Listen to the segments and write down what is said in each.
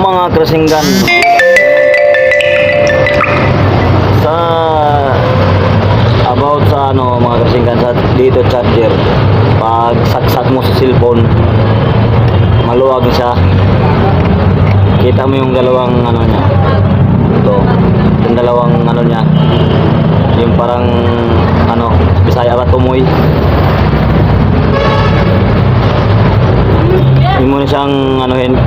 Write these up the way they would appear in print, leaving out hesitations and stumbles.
mga krasinggan, sa about sa ano mga krasinggan, sa dito charger, pag saksak mo sa cellphone, maluwag siya. Kita mo yung dalawang ano niya, ito yung dalawang ano niya, yung parang ano Bisaya ba tumoy, hindi mo na siyang anuhin,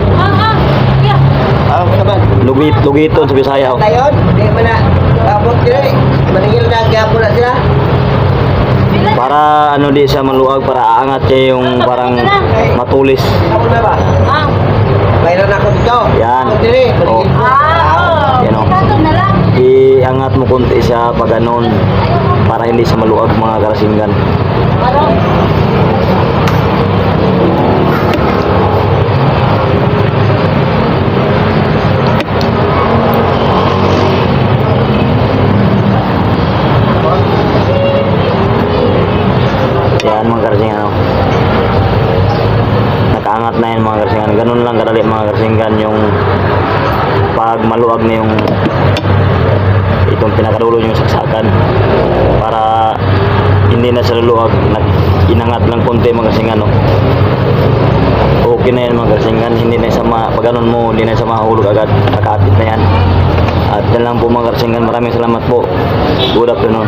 lugiton sa Bisaya. Tayon, di mo na abot diri. Maningil na gyapon na sila. Para ano di siya maluwag, para aangat siya yung parang matulis. Ako na ba? Mayroon ako dito. Yan. Abot diri. Oh. Yan o. Iangat mo kunti siya pag ganon, para hindi siya maluwag mga karasinggan. Yan mga karasinggan o. Nakaangat na yan mga karasinggan. Ganun lang kadali mga karasinggan yung pag maluwag na yung itong pinakadulo yung saksakan, para hindi na siya luluwag. Inangat lang konti mga karasinggan o. Okay na yan mga karasinggan. Hindi na siya pag ganun mo, hindi na siya mahulog agad. Nakakapit na yan. At yan lang po mga karasinggan. Maraming salamat po. Good afternoon.